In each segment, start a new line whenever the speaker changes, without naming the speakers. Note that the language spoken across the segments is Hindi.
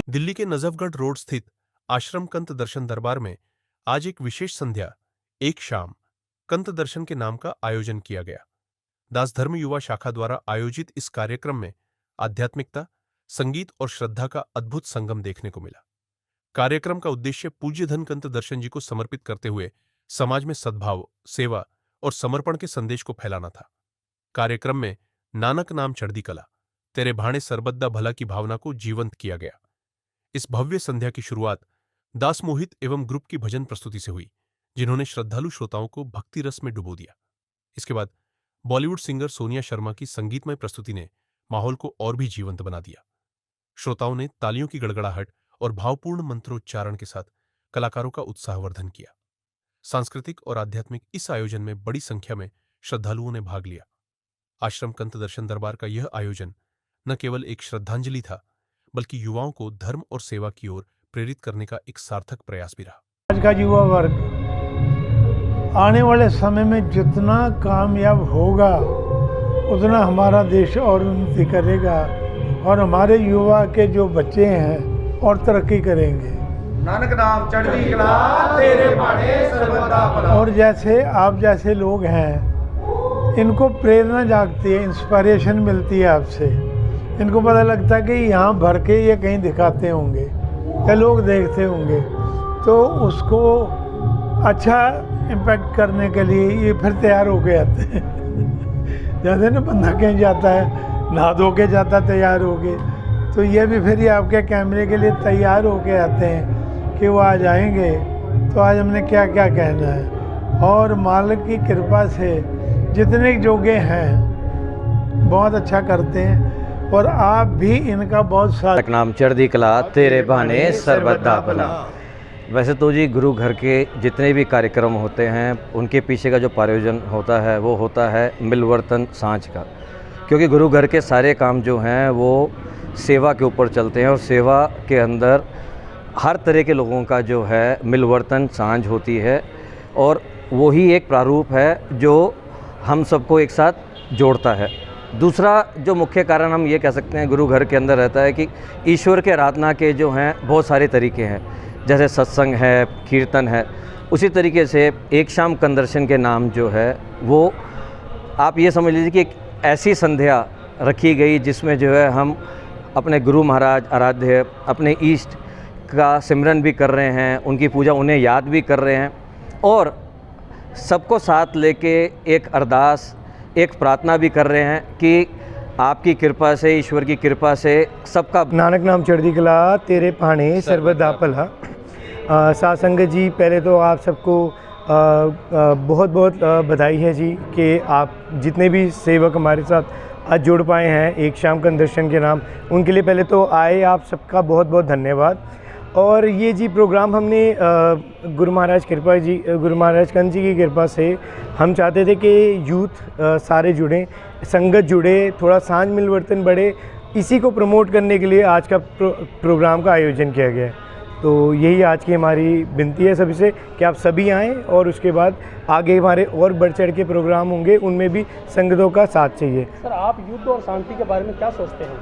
दिल्ली के नजफगढ़ रोड स्थित आश्रम कंत दर्शन दरबार में आज एक विशेष संध्या एक शाम कंत दर्शन के नाम का आयोजन किया गया। दास धर्म युवा शाखा द्वारा आयोजित इस कार्यक्रम में आध्यात्मिकता, संगीत और श्रद्धा का अद्भुत संगम देखने को मिला। कार्यक्रम का उद्देश्य पूज्य धन कंत दर्शन जी को समर्पित करते हुए समाज में सद्भाव, सेवा और समर्पण के संदेश को फैलाना था। कार्यक्रम में नानक नाम चढ़दी कला, तेरे भाणे सरबद्दा भला की भावना को जीवंत किया गया। इस भव्य संध्या की शुरुआत दास मोहित एवं ग्रुप की भजन प्रस्तुति से हुई, जिन्होंने श्रद्धालु श्रोताओं को भक्ति रस में डुबो दिया। इसके बाद बॉलीवुड सिंगर सोनिया शर्मा की संगीतमय प्रस्तुति ने माहौल को और भी जीवंत बना दिया। श्रोताओं ने तालियों की गड़गड़ाहट और भावपूर्ण मंत्रोच्चारण के साथ कलाकारों का उत्साहवर्धन किया। सांस्कृतिक और आध्यात्मिक इस आयोजन में बड़ी संख्या में श्रद्धालुओं ने भाग लिया। आश्रम कंत दर्शन दरबार का यह आयोजन न केवल एक श्रद्धांजलि था, बल्कि युवाओं को धर्म और सेवा की ओर प्रेरित करने का एक सार्थक प्रयास भी रहा।
आज का युवा वर्ग आने वाले समय में जितना कामयाब होगा उतना हमारा देश और उन्नति करेगा और हमारे युवा के जो बच्चे हैं और तरक्की करेंगे।
नानक नाम चढ़दी कला तेरे भाणे सर्वदा भला।
और जैसे आप जैसे लोग हैं, इनको प्रेरणा जागती है, इंस्पिरेशन मिलती है आपसे। इनको पता लगता है कि यहाँ भर के ये कहीं दिखाते होंगे या लोग देखते होंगे, तो उसको अच्छा इम्पैक्ट करने के लिए ये फिर तैयार होके आते हैं। जैसे ना बंदा कहीं जाता है, नहा धो के जाता तैयार हो के, तो ये भी फिर ये आपके कैमरे के लिए तैयार होके आते हैं कि वो आज आएंगे तो आज हमने क्या क्या कहना है। और मालिक की कृपा से जितने जोगे हैं बहुत अच्छा करते हैं और आप भी इनका बहुत साथ।
नाम चढ़दी कला तेरे बहाने सर्वदा भला। वैसे तो जी गुरु घर के जितने भी कार्यक्रम होते हैं उनके पीछे का जो प्रायोजन होता है वो होता है मिलवर्तन सांझ का, क्योंकि गुरु घर के सारे काम जो हैं वो सेवा के ऊपर चलते हैं और सेवा के अंदर हर तरह के लोगों का जो है मिलवर्तन सांझ होती है और वही एक प्रारूप है जो हम सबको एक साथ जोड़ता है। दूसरा जो मुख्य कारण हम ये कह सकते हैं गुरु घर के अंदर रहता है कि ईश्वर के आराधना के जो हैं बहुत सारे तरीके हैं, जैसे सत्संग है, कीर्तन है। उसी तरीके से एक शाम कंत दर्शन के नाम जो है वो आप ये समझ लीजिए कि एक ऐसी संध्या रखी गई जिसमें जो है हम अपने गुरु महाराज आराध्य अपने इष्ट का सिमरन भी कर रहे हैं, उनकी पूजा उन्हें याद भी कर रहे हैं और सबको साथ लेके एक अरदास, एक प्रार्थना भी कर रहे हैं कि आपकी कृपा से, ईश्वर की कृपा से सबका
नानक नाम चढ़दी कला तेरे भाणे सर्वदा भला। साथ संगत जी, पहले तो आप सबको बहुत बहुत बधाई है जी कि आप जितने भी सेवक हमारे साथ आज जुड़ पाए हैं एक शाम कंत दर्शन के नाम, उनके लिए पहले तो आए आप सबका बहुत बहुत धन्यवाद। और ये जी प्रोग्राम हमने गुरु महाराज कंत जी की कृपा से हम चाहते थे कि यूथ सारे जुड़ें, संगत जुड़े, थोड़ा सांझ मिलवर्तन बढ़े। इसी को प्रमोट करने के लिए आज का प्रोग्राम का आयोजन किया गया है। तो यही आज की हमारी विनती है सभी से कि आप सभी आएँ और उसके बाद आगे हमारे और बढ़ चढ़ के प्रोग्राम होंगे, उनमें भी संगतों का साथ चाहिए।
सर, आप युद्ध और शांति के बारे में क्या सोचते हैं?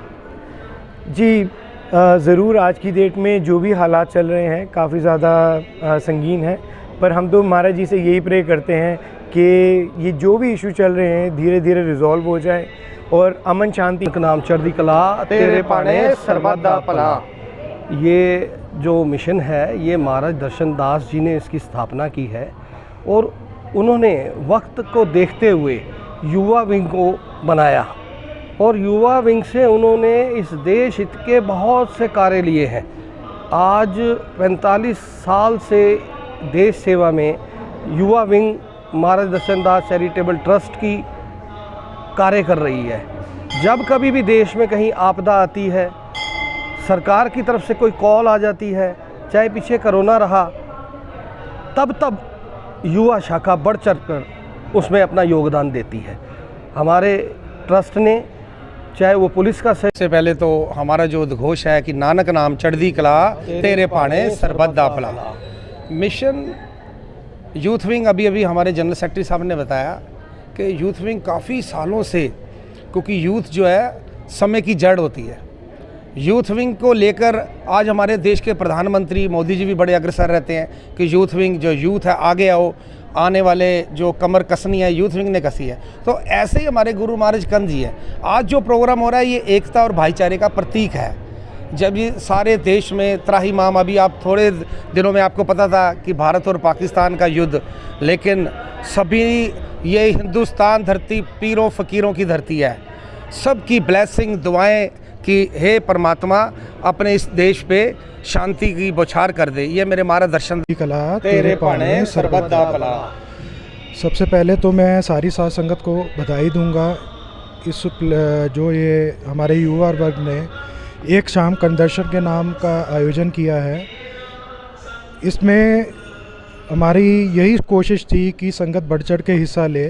जी ज़रूर, आज की डेट में जो भी हालात चल रहे हैं काफ़ी ज़्यादा संगीन है, पर हम तो महाराज जी से यही प्रे करते हैं कि ये जो भी इशू चल रहे हैं धीरे धीरे रिजॉल्व हो जाए और अमन शांति।
नाम चढ़दी कला तेरे भाणे सर्वदा भला। ये जो मिशन है ये महाराज दर्शन दास जी ने इसकी स्थापना की है और उन्होंने वक्त को देखते हुए युवा विंग को बनाया और युवा विंग से उन्होंने इस देश हित के बहुत से कार्य लिए हैं। आज 45 साल से देश सेवा में युवा विंग महाराज दर्शन दास चैरिटेबल ट्रस्ट की कार्य कर रही है। जब कभी भी देश में कहीं आपदा आती है, सरकार की तरफ से कोई कॉल आ जाती है, चाहे पीछे कोरोना रहा, तब युवा शाखा बढ़ चढ़कर उसमें अपना योगदान देती है। हमारे ट्रस्ट ने, चाहे वो पुलिस का
से पहले तो हमारा जो उद्घोष है कि नानक नाम चढ़दी कला तेरे भाणे सर्वदा भला। मिशन यूथ विंग, अभी हमारे जनरल सेक्रेटरी साहब ने बताया कि यूथ विंग काफ़ी सालों से, क्योंकि यूथ जो है समय की जड़ होती है, यूथ विंग को लेकर आज हमारे देश के प्रधानमंत्री मोदी जी भी बड़े अग्रसर रहते हैं कि यूथ विंग, जो यूथ है आगे आओ, आने वाले जो कमर कसनी है यूथ विंग ने कसी है। तो ऐसे ही हमारे गुरु महाराज कंद जी है। आज जो प्रोग्राम हो रहा है ये एकता और भाईचारे का प्रतीक है। जब ये सारे देश में त्राहिमाम, अभी आप थोड़े दिनों में आपको पता था कि भारत और पाकिस्तान का युद्ध, लेकिन सभी ये हिंदुस्तान धरती पीरों फ़कीरों की धरती है। सबकी ब्लेसिंग, दुआएं कि हे परमात्मा अपने इस देश पे शांति की बौछार कर दे। ये मेरे मार्गदर्शन
कला तेरे पाने सरबत दा भला। सबसे पहले तो मैं सारी साध संगत को बधाई दूंगा। इस जो ये हमारे युवा वर्ग ने एक शाम कंद दर्शन के नाम का आयोजन किया है, इसमें हमारी यही कोशिश थी कि संगत बढ़ चढ़ के हिस्सा ले।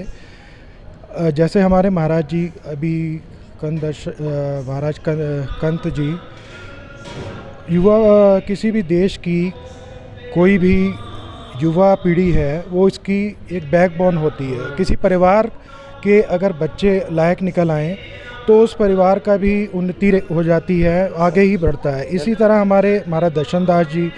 जैसे हमारे महाराज जी अभी महाराज कंत जी, युवा किसी भी देश की कोई भी युवा पीढ़ी है वो इसकी एक बैकबोन होती है। किसी परिवार के अगर बच्चे लायक निकल आएँ तो उस परिवार का भी उन्नति हो जाती है, आगे ही बढ़ता है। इसी तरह हमारे महाराज दर्शन दास जी,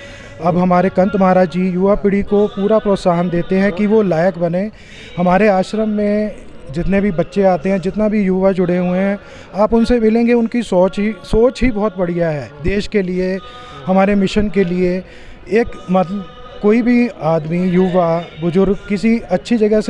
अब हमारे कंत महाराज जी युवा पीढ़ी को पूरा प्रोत्साहन देते हैं कि वो लायक बने। हमारे आश्रम में जितने भी बच्चे आते हैं, जितना भी युवा जुड़े हुए हैं, आप उनसे मिलेंगे, उनकी सोच ही बहुत बढ़िया है। देश के लिए, हमारे मिशन के लिए एक मतलब कोई भी आदमी, युवा, बुजुर्ग किसी अच्छी जगह से